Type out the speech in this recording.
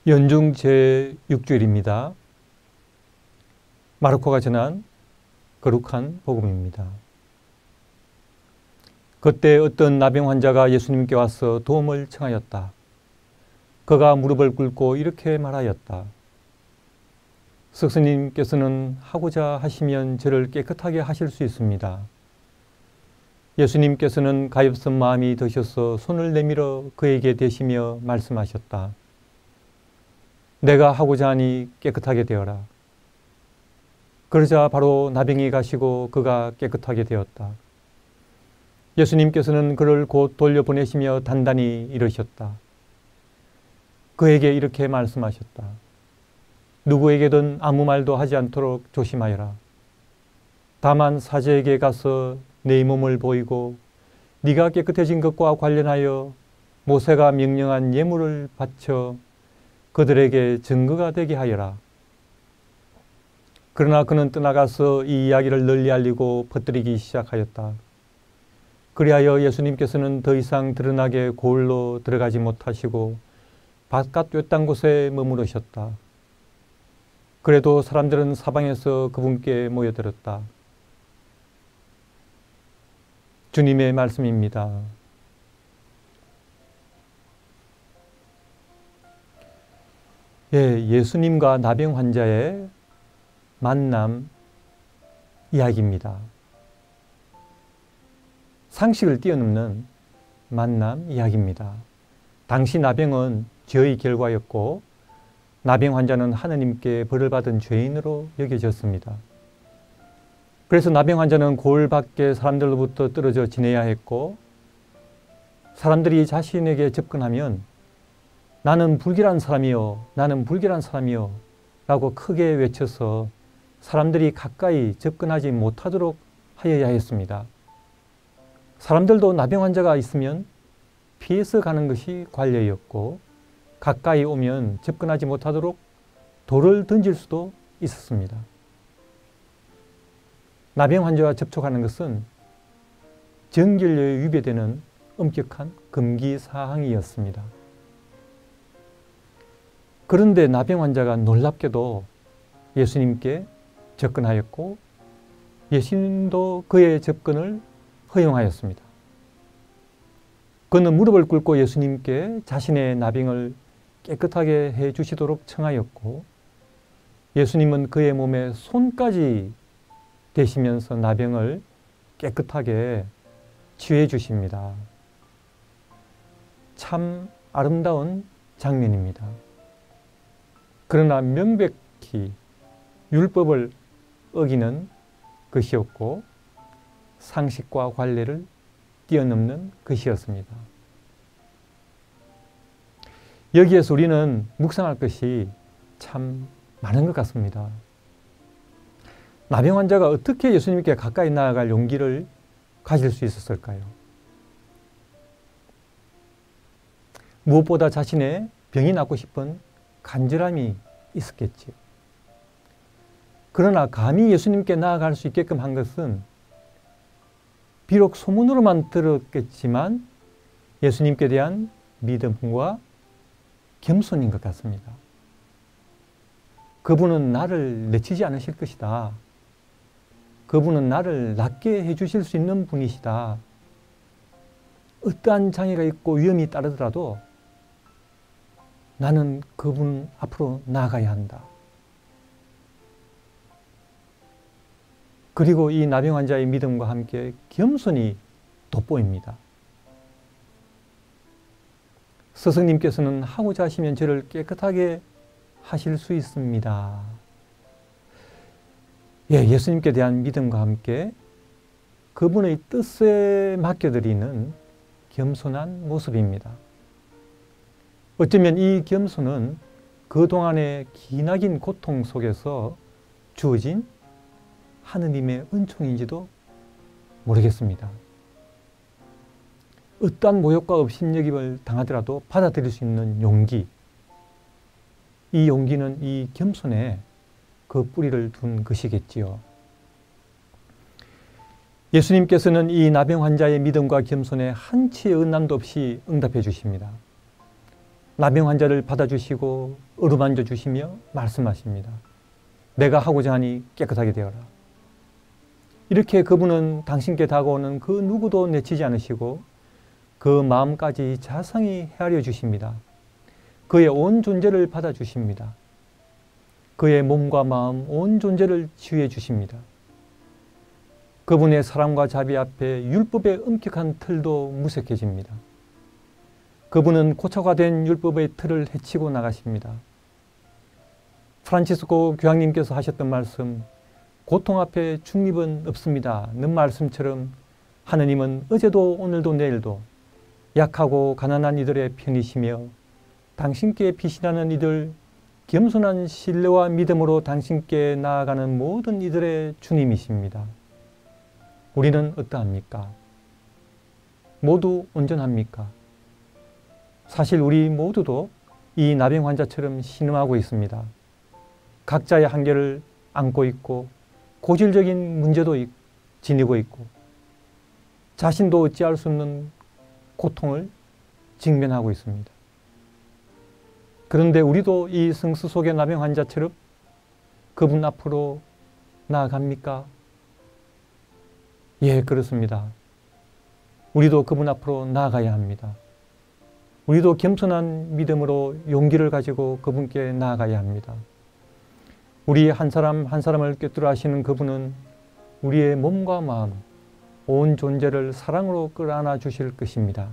연중 제6주일입니다. 마르코가 전한 거룩한 복음입니다. 그때 어떤 나병 환자가 예수님께 와서 도움을 청하였다. 그가 무릎을 꿇고 이렇게 말하였다. 스승님께서는 하고자 하시면 저를 깨끗하게 하실 수 있습니다. 예수님께서는 가엾은 마음이 드셔서 손을 내밀어 그에게 대시며 말씀하셨다. 내가 하고자 하니 깨끗하게 되어라. 그러자 바로 나병이 가시고 그가 깨끗하게 되었다. 예수님께서는 그를 곧 돌려보내시며 단단히 이르셨다. 그에게 이렇게 말씀하셨다. 누구에게든 아무 말도 하지 않도록 조심하여라. 다만 사제에게 가서 네 몸을 보이고 네가 깨끗해진 것과 관련하여 모세가 명령한 예물을 바쳐 그들에게 증거가 되게 하여라. 그러나 그는 떠나가서 이 이야기를 널리 알리고 퍼뜨리기 시작하였다. 그리하여 예수님께서는 더 이상 드러나게 고을로 들어가지 못하시고 바깥 외딴 곳에 머무르셨다. 그래도 사람들은 사방에서 그분께 모여들었다. 주님의 말씀입니다. 예수님과 나병 환자의 만남 이야기입니다. 상식을 뛰어넘는 만남 이야기입니다. 당시 나병은 죄의 결과였고 나병 환자는 하느님께 벌을 받은 죄인으로 여겨졌습니다. 그래서 나병 환자는 고을 밖에 사람들로부터 떨어져 지내야 했고 사람들이 자신에게 접근하면 나는 불결한 사람이요, 나는 불결한 사람이요 라고 크게 외쳐서 사람들이 가까이 접근하지 못하도록 하여야 했습니다. 사람들도 나병 환자가 있으면 피해서 가는 것이 관례였고 가까이 오면 접근하지 못하도록 돌을 던질 수도 있었습니다. 나병 환자와 접촉하는 것은 정결례에 위배되는 엄격한 금기 사항이었습니다. 그런데 나병 환자가 놀랍게도 예수님께 접근하였고 예수님도 그의 접근을 허용하였습니다. 그는 무릎을 꿇고 예수님께 자신의 나병을 깨끗하게 해 주시도록 청하였고 예수님은 그의 몸에 손까지 대시면서 나병을 깨끗하게 치유해 주십니다. 참 아름다운 장면입니다. 그러나 명백히 율법을 어기는 것이었고 상식과 관례를 뛰어넘는 것이었습니다. 여기에서 우리는 묵상할 것이 참 많은 것 같습니다. 나병 환자가 어떻게 예수님께 가까이 나아갈 용기를 가질 수 있었을까요? 무엇보다 자신의 병이 낫고 싶은 간절함이 있었겠지요. 그러나 감히 예수님께 나아갈 수 있게끔 한 것은 비록 소문으로만 들었겠지만 예수님께 대한 믿음과 겸손인 것 같습니다. 그분은 나를 내치지 않으실 것이다. 그분은 나를 낫게 해주실 수 있는 분이시다. 어떠한 장애가 있고 위험이 따르더라도 나는 그분 앞으로 나아가야 한다. 그리고 이 나병 환자의 믿음과 함께 겸손이 돋보입니다. 스승님께서는 하고자 하시면 저를 깨끗하게 하실 수 있습니다. 예수님께 대한 믿음과 함께 그분의 뜻에 맡겨드리는 겸손한 모습입니다. 어쩌면 이 겸손은 그동안의 기나긴 고통 속에서 주어진 하느님의 은총인지도 모르겠습니다. 어떠한 모욕과 업신여김을 당하더라도 받아들일 수 있는 용기, 이 용기는 이 겸손에 그 뿌리를 둔 것이겠지요. 예수님께서는 이 나병 환자의 믿음과 겸손에 한치의 은남도 없이 응답해 주십니다. 나병 환자를 받아주시고 어루만져 주시며 말씀하십니다. 내가 하고자 하니 깨끗하게 되어라. 이렇게 그분은 당신께 다가오는 그 누구도 내치지 않으시고 그 마음까지 자상히 헤아려 주십니다. 그의 온 존재를 받아주십니다. 그의 몸과 마음, 온 존재를 치유해 주십니다. 그분의 사랑과 자비 앞에 율법의 엄격한 틀도 무색해집니다. 그분은 고착화된 율법의 틀을 헤치고 나가십니다. 프란치스코 교황님께서 하셨던 말씀, 고통 앞에 중립은 없습니다 는 말씀처럼 하느님은 어제도 오늘도 내일도 약하고 가난한 이들의 편이시며 당신께 피신하는 이들, 겸손한 신뢰와 믿음으로 당신께 나아가는 모든 이들의 주님이십니다. 우리는 어떠합니까? 모두 온전합니까? 사실 우리 모두도 이 나병 환자처럼 신음하고 있습니다. 각자의 한계를 안고 있고 고질적인 문제도 지니고 있고 자신도 어찌할 수 없는 고통을 직면하고 있습니다. 그런데 우리도 이 성수 속의 나병 환자처럼 그분 앞으로 나아갑니까? 예, 그렇습니다. 우리도 그분 앞으로 나아가야 합니다. 우리도 겸손한 믿음으로 용기를 가지고 그분께 나아가야 합니다. 우리 한 사람 한 사람을 꿰뚫어 하시는 그분은 우리의 몸과 마음, 온 존재를 사랑으로 끌어안아 주실 것입니다.